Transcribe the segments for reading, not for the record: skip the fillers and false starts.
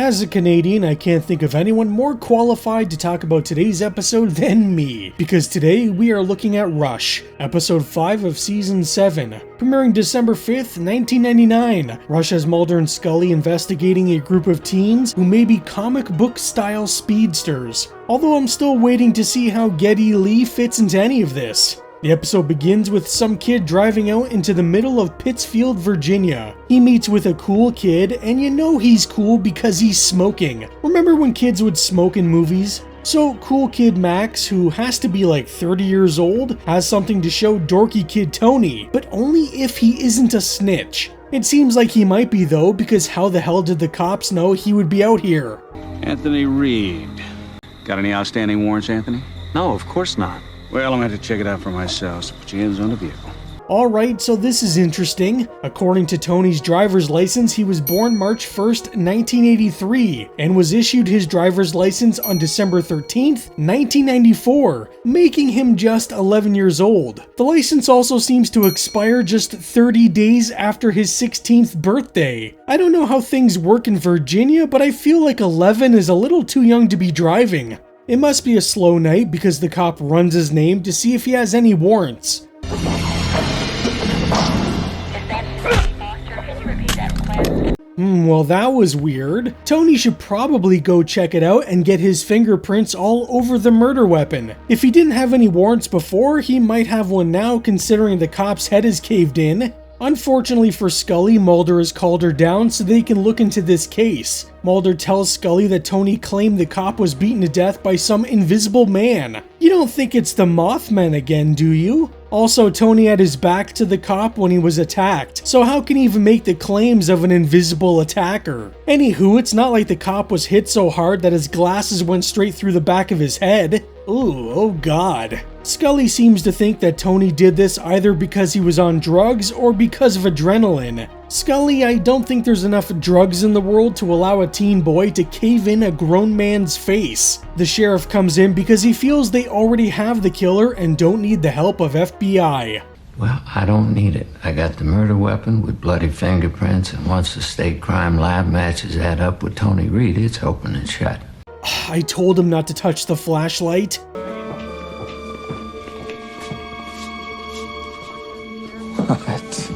As a Canadian, I can't think of anyone more qualified to talk about today's episode than me, because today we are looking at Rush, episode 5 of season 7. Premiering December 5th, 1999, Rush has Mulder and Scully investigating a group of teens who may be comic book style speedsters, although I'm still waiting to see how Geddy Lee fits into any of this. The episode begins with some kid driving out into the middle of Pittsfield, Virginia. He meets with a cool kid, and you know he's cool because he's smoking. Remember when kids would smoke in movies? So cool kid Max, who has to be like 30 years old, has something to show dorky kid Tony, but only if he isn't a snitch. It seems like he might be though, because how the hell did the cops know he would be out here? Anthony Reed. Got any outstanding warrants, Anthony? No, of course not. Well, I'm going to check it out for myself, so put your hands on the vehicle. Alright, so this is interesting. According to Tony's driver's license, he was born March 1st, 1983, and was issued his driver's license on December 13th, 1994, making him just 11 years old. The license also seems to expire just 30 days after his 16th birthday. I don't know how things work in Virginia, but I feel like 11 is a little too young to be driving. It must be a slow night because the cop runs his name to see if he has any warrants. Well, that was weird. Tony should probably go check it out and get his fingerprints all over the murder weapon. If he didn't have any warrants before, he might have one now considering the cop's head is caved in. Unfortunately for Scully, Mulder has called her down so they can look into this case. Mulder tells Scully that Tony claimed the cop was beaten to death by some invisible man. You don't think it's the Mothman again, do you? Also, Tony had his back to the cop when he was attacked, so how can he even make the claims of an invisible attacker? Anywho, it's not like the cop was hit so hard that his glasses went straight through the back of his head. Ooh, oh god. Scully seems to think that Tony did this either because he was on drugs or because of adrenaline. Scully, I don't think there's enough drugs in the world to allow a teen boy to cave in a grown man's face. The sheriff comes in because he feels they already have the killer and don't need the help of FBI. Well, I don't need it. I got the murder weapon with bloody fingerprints, and once the state crime lab matches that up with Tony Reed, it's open and shut. I told him not to touch the flashlight. What?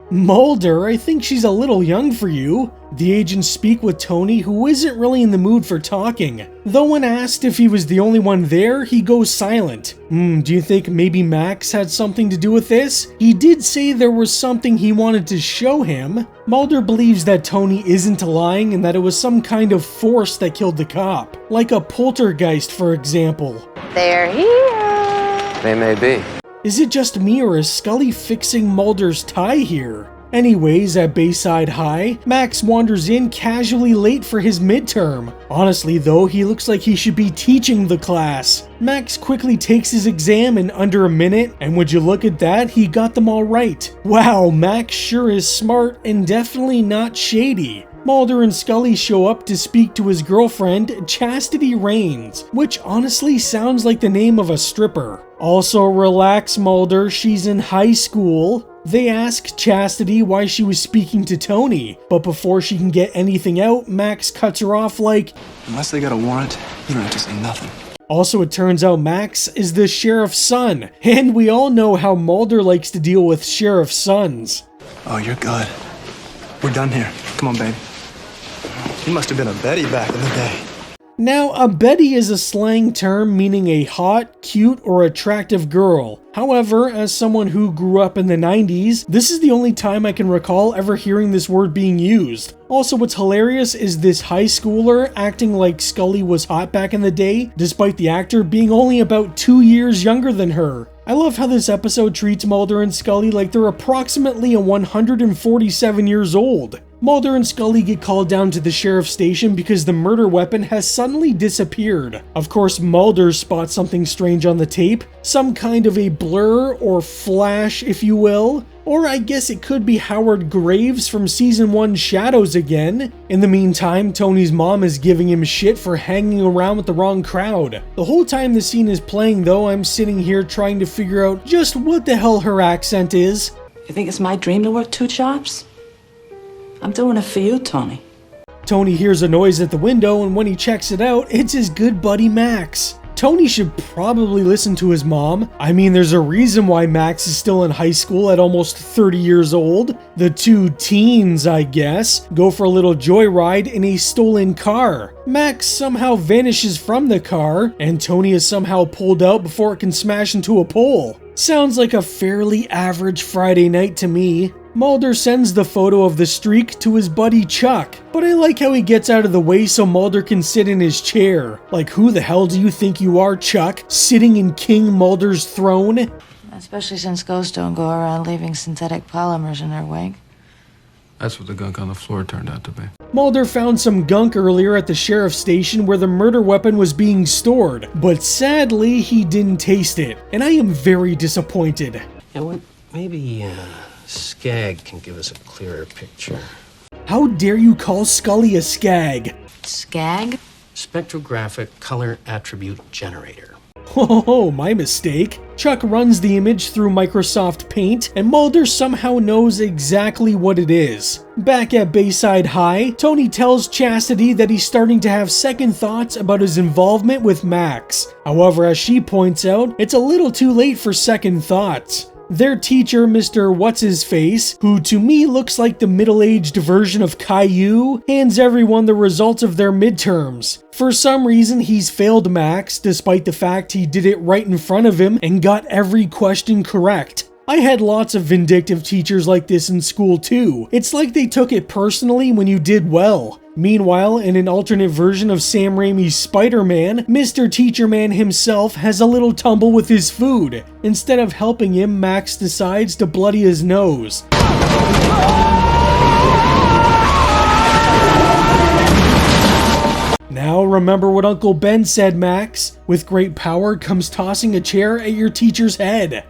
Mulder, I think she's a little young for you. The agents speak with Tony, who isn't really in the mood for talking. Though when asked if he was the only one there, he goes silent. Do you think maybe Max had something to do with this? He did say there was something he wanted to show him. Mulder believes that Tony isn't lying and that it was some kind of force that killed the cop. Like a poltergeist, for example. They're here. They may be. Is it just me or is Scully fixing Mulder's tie here? Anyways, at Bayside High, Max wanders in casually late for his midterm. Honestly though, he looks like he should be teaching the class. Max quickly takes his exam in under a minute, and would you look at that, he got them all right. Wow, Max sure is smart and definitely not shady. Mulder and Scully show up to speak to his girlfriend, Chastity Rains, which honestly sounds like the name of a stripper. Also, relax Mulder, she's in high school. They ask Chastity why she was speaking to Tony, but before she can get anything out, Max cuts her off like, unless they got a warrant, you don't have to say nothing. Also, it turns out Max is the sheriff's son, and we all know how Mulder likes to deal with sheriff's sons. Oh, you're good. We're done here. Come on, babe. You must have been a Betty back in the day. Now, a Betty is a slang term meaning a hot, cute, or attractive girl. However, as someone who grew up in the 90s, this is the only time I can recall ever hearing this word being used. Also, what's hilarious is this high schooler acting like Scully was hot back in the day, despite the actor being only about 2 years younger than her. I love how this episode treats Mulder and Scully like they're approximately 147 years old. Mulder and Scully get called down to the sheriff's station because the murder weapon has suddenly disappeared. Of course, Mulder spots something strange on the tape, some kind of a blur or flash, if you will. Or I guess it could be Howard Graves from Season 1 Shadows again. In the meantime, Tony's mom is giving him shit for hanging around with the wrong crowd. The whole time the scene is playing though, I'm sitting here trying to figure out just what the hell her accent is. You think it's my dream to work two jobs? I'm doing it for you, Tony. Tony hears a noise at the window, and when he checks it out, it's his good buddy Max. Tony should probably listen to his mom. I mean, there's a reason why Max is still in high school at almost 30 years old. The two teens, I guess, go for a little joyride in a stolen car. Max somehow vanishes from the car, and Tony is somehow pulled out before it can smash into a pole. Sounds like a fairly average Friday night to me. Mulder sends the photo of the streak to his buddy Chuck, but I like how he gets out of the way so Mulder can sit in his chair. Like, who the hell do you think you are, Chuck, sitting in King Mulder's throne? Especially since ghosts don't go around leaving synthetic polymers in their wake. That's what the gunk on the floor turned out to be. Mulder found some gunk earlier at the sheriff's station where the murder weapon was being stored, but sadly he didn't taste it, and I am very disappointed. Yeah, maybe Skag can give us a clearer picture. How dare you call Scully a skag? Skag? Spectrographic color attribute generator. Oh, my mistake. Chuck runs the image through Microsoft Paint, and Mulder somehow knows exactly what it is. Back at Bayside High, Tony tells Chastity that he's starting to have second thoughts about his involvement with Max. However, as she points out, it's a little too late for second thoughts. Their teacher, Mr. What's-His-Face, who to me looks like the middle-aged version of Caillou, hands everyone the results of their midterms. For some reason, he's failed Max, despite the fact he did it right in front of him and got every question correct. I had lots of vindictive teachers like this in school too. It's like they took it personally when you did well. Meanwhile, in an alternate version of Sam Raimi's Spider-Man, Mr. Teacher Man himself has a little tumble with his food. Instead of helping him, Max decides to bloody his nose. Now remember what Uncle Ben said, Max. With great power comes tossing a chair at your teacher's head.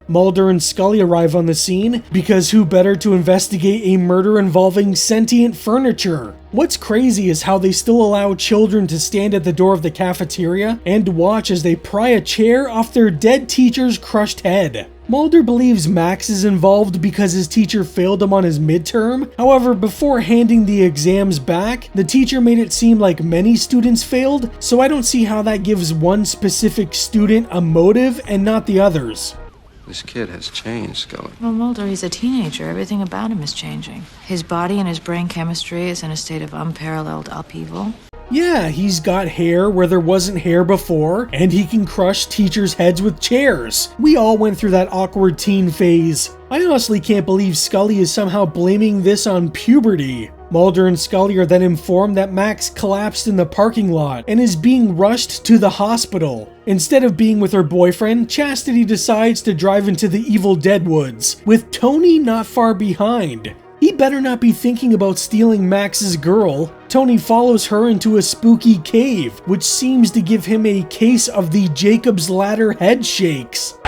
Mulder and Scully arrive on the scene, because who better to investigate a murder involving sentient furniture? What's crazy is how they still allow children to stand at the door of the cafeteria and watch as they pry a chair off their dead teacher's crushed head. Mulder believes Max is involved because his teacher failed him on his midterm. However, before handing the exams back, the teacher made it seem like many students failed, so I don't see how that gives one specific student a motive and not the others. This kid has changed, Scully. Well, Mulder, he's a teenager. Everything about him is changing. His body and his brain chemistry is in a state of unparalleled upheaval. Yeah, he's got hair where there wasn't hair before, and he can crush teachers' heads with chairs. We all went through that awkward teen phase. I honestly can't believe Scully is somehow blaming this on puberty. Mulder and Scully are then informed that Max collapsed in the parking lot and is being rushed to the hospital. Instead of being with her boyfriend, Chastity decides to drive into the Evil Dead woods, with Tony not far behind. He better not be thinking about stealing Max's girl. Tony follows her into a spooky cave, which seems to give him a case of the Jacob's Ladder head shakes.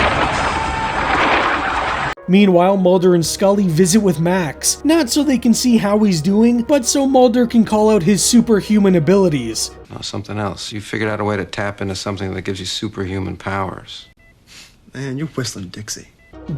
Meanwhile, Mulder and Scully visit with Max, not so they can see how he's doing, but so Mulder can call out his superhuman abilities. No, something else. You figured out a way to tap into something that gives you superhuman powers. Man, you're whistling Dixie.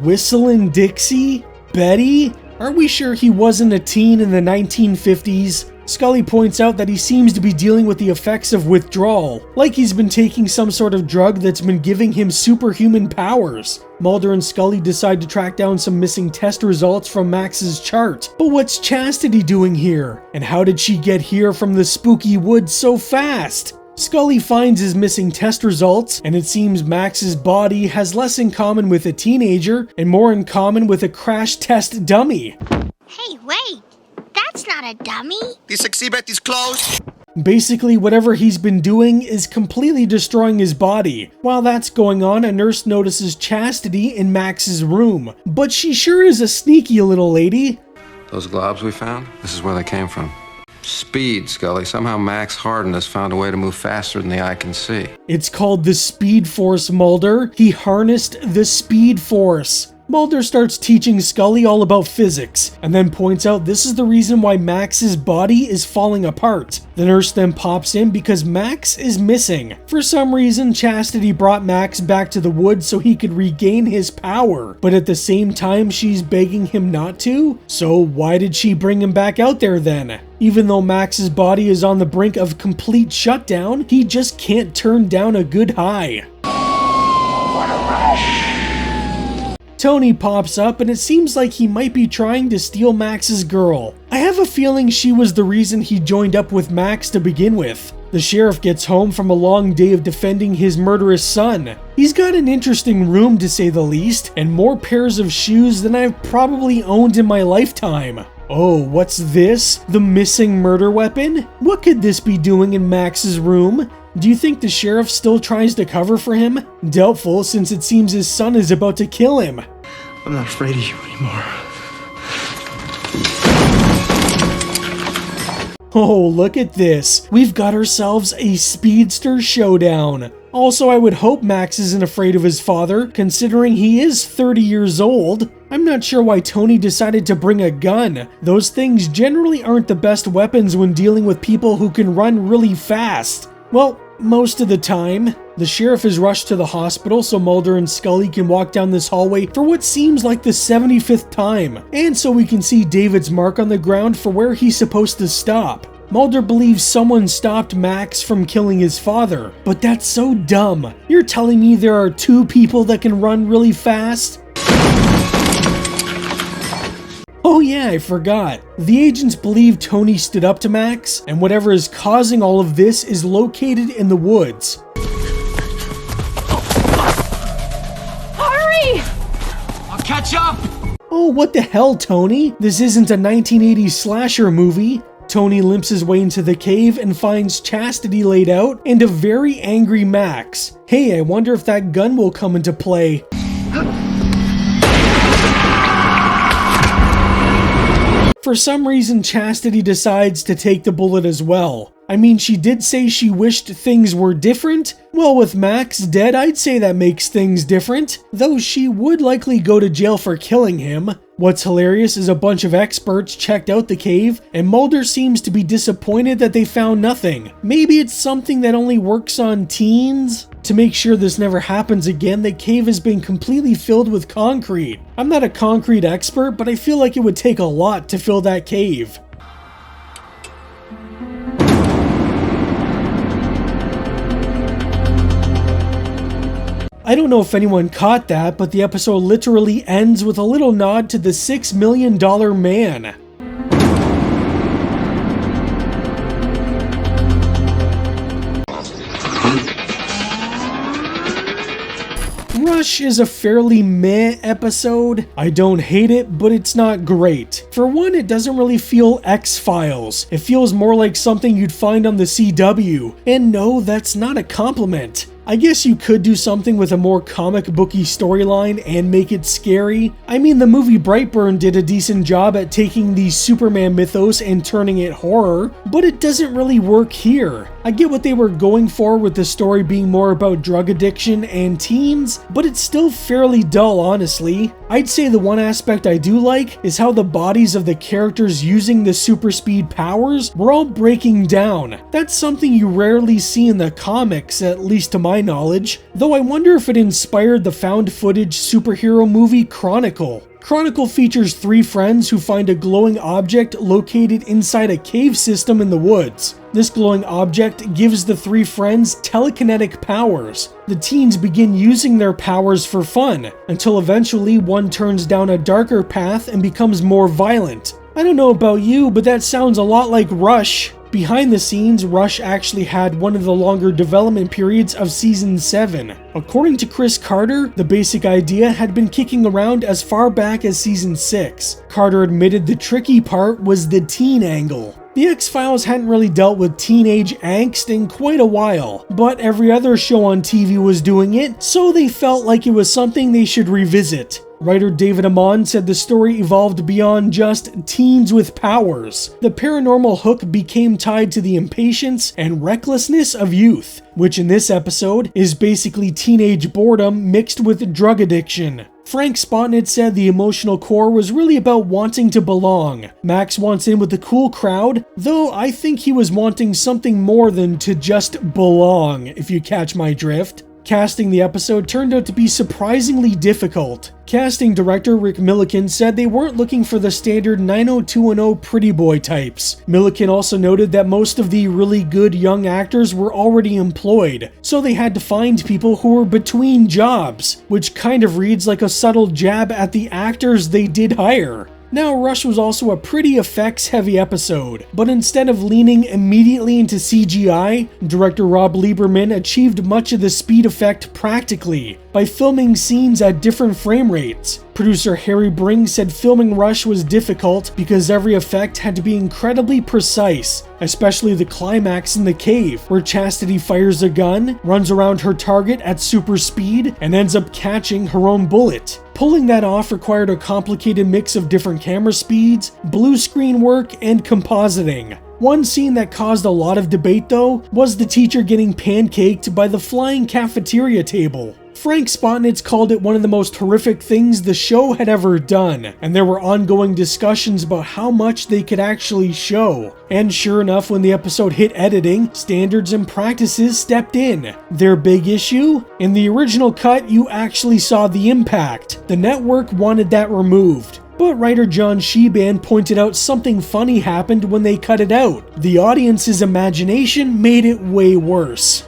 Whistling Dixie? Betty? Are we sure he wasn't a teen in the 1950s? Scully points out that he seems to be dealing with the effects of withdrawal, like he's been taking some sort of drug that's been giving him superhuman powers. Mulder and Scully decide to track down some missing test results from Max's chart. But what's Chastity doing here? And how did she get here from the spooky woods so fast? Scully finds his missing test results, and it seems Max's body has less in common with a teenager and more in common with a crash test dummy. Hey, wait! That's not a dummy! This exhibit is closed! Basically, whatever he's been doing is completely destroying his body. While that's going on, a nurse notices Chastity in Max's room. But she sure is a sneaky little lady. Those globs we found? This is where they came from. Speed, Scully. Somehow Max Harden has found a way to move faster than the eye can see. It's called the Speed Force, Mulder. He harnessed the Speed Force. Mulder starts teaching Scully all about physics, and then points out this is the reason why Max's body is falling apart. The nurse then pops in because Max is missing. For some reason, Chastity brought Max back to the woods so he could regain his power, but at the same time she's begging him not to? So why did she bring him back out there then? Even though Max's body is on the brink of complete shutdown, he just can't turn down a good high. Tony pops up and it seems like he might be trying to steal Max's girl. I have a feeling she was the reason he joined up with Max to begin with. The sheriff gets home from a long day of defending his murderous son. He's got an interesting room to say the least, and more pairs of shoes than I've probably owned in my lifetime. Oh, what's this? The missing murder weapon? What could this be doing in Max's room? Do you think the sheriff still tries to cover for him? Doubtful, since it seems his son is about to kill him. I'm not afraid of you anymore. Oh, look at this. We've got ourselves a speedster showdown. Also, I would hope Max isn't afraid of his father, considering he is 30 years old. I'm not sure why Tony decided to bring a gun. Those things generally aren't the best weapons when dealing with people who can run really fast. Well, most of the time. The sheriff is rushed to the hospital so Mulder and Scully can walk down this hallway for what seems like the 75th time, and so we can see David's mark on the ground for where he's supposed to stop. Mulder believes someone stopped Max from killing his father, but that's so dumb. You're telling me there are two people that can run really fast? Oh yeah, I forgot. The agents believe Tony stood up to Max, and whatever is causing all of this is located in the woods. Hurry! I'll catch up! Oh, what the hell, Tony? This isn't a 1980s slasher movie. Tony limps his way into the cave and finds Chastity laid out and a very angry Max. Hey, I wonder if that gun will come into play. For some reason, Chastity decides to take the bullet as well. I mean, she did say she wished things were different. Well, with Max dead, I'd say that makes things different, though she would likely go to jail for killing him. What's hilarious is a bunch of experts checked out the cave, and Mulder seems to be disappointed that they found nothing. Maybe it's something that only works on teens? To make sure this never happens again, the cave has been completely filled with concrete. I'm not a concrete expert, but I feel like it would take a lot to fill that cave. I don't know if anyone caught that, but the episode literally ends with a little nod to the $6 million man. Rush is a fairly meh episode. I don't hate it, but it's not great. For one, it doesn't really feel X-Files. It feels more like something you'd find on the CW. And no, that's not a compliment. I guess you could do something with a more comic booky storyline and make it scary. I mean, the movie Brightburn did a decent job at taking the Superman mythos and turning it horror, but it doesn't really work here. I get what they were going for with the story being more about drug addiction and teens, but it's still fairly dull, honestly. I'd say the one aspect I do like is how the bodies of the characters using the super speed powers were all breaking down. That's something you rarely see in the comics, at least to my knowledge, though I wonder if it inspired the found footage superhero movie Chronicle. Chronicle features three friends who find a glowing object located inside a cave system in the woods. This glowing object gives the three friends telekinetic powers. The teens begin using their powers for fun, until eventually one turns down a darker path and becomes more violent. I don't know about you, but that sounds a lot like Rush. Behind the scenes, Rush actually had one of the longer development periods of Season 7. According to Chris Carter, the basic idea had been kicking around as far back as Season 6. Carter admitted the tricky part was the teen angle. The X-Files hadn't really dealt with teenage angst in quite a while, but every other show on TV was doing it, so they felt like it was something they should revisit. Writer David Amon said the story evolved beyond just teens with powers. The paranormal hook became tied to the impatience and recklessness of youth, which in this episode is basically teenage boredom mixed with drug addiction. Frank Spotnitz said the emotional core was really about wanting to belong. Max wants in with the cool crowd, though I think he was wanting something more than to just belong, if you catch my drift. Casting the episode turned out to be surprisingly difficult. Casting director Rick Milliken said they weren't looking for the standard 90210 pretty boy types. Milliken also noted that most of the really good young actors were already employed, so they had to find people who were between jobs, which kind of reads like a subtle jab at the actors they did hire. Now, Rush was also a pretty effects-heavy episode, but instead of leaning immediately into CGI, director Rob Lieberman achieved much of the speed effect practically, by filming scenes at different frame rates. Producer Harry Bring said filming Rush was difficult because every effect had to be incredibly precise, especially the climax in the cave, where Chastity fires a gun, runs around her target at super speed, and ends up catching her own bullet. Pulling that off required a complicated mix of different camera speeds, blue screen work, and compositing. One scene that caused a lot of debate though was the teacher getting pancaked by the flying cafeteria table. Frank Spotnitz called it one of the most horrific things the show had ever done, and there were ongoing discussions about how much they could actually show. And sure enough, when the episode hit editing, standards and practices stepped in. Their big issue? In the original cut, you actually saw the impact. The network wanted that removed. But writer John Sheban pointed out something funny happened when they cut it out. The audience's imagination made it way worse.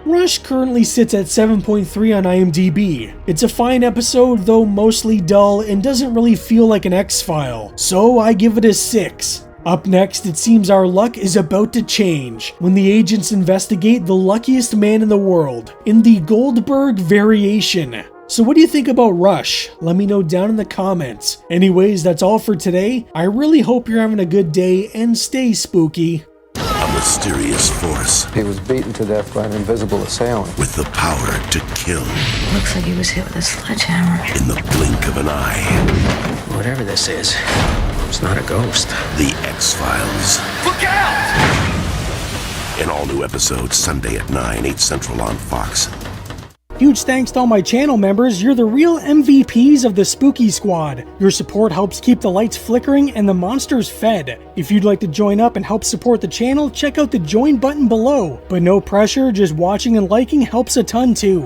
Rush currently sits at 7.3 on IMDb. It's a fine episode, though mostly dull and doesn't really feel like an X-File, so I give it a 6. Up next, it seems our luck is about to change when the agents investigate the luckiest man in the world in the Goldberg variation. So what do you think about Rush? Let me know down in the comments. Anyways, that's all for today. I really hope you're having a good day and stay spooky. A mysterious force. He was beaten to death by an invisible assailant. With the power to kill. Looks like he was hit with a sledgehammer. In the blink of an eye. Whatever this is, it's not a ghost. The X-Files. Look out! An all-new episode Sunday at 9, 8 Central on Fox. Huge thanks to all my channel members, you're the real MVPs of the Spooky Squad. Your support helps keep the lights flickering and the monsters fed. If you'd like to join up and help support the channel, check out the join button below. But no pressure, just watching and liking helps a ton too.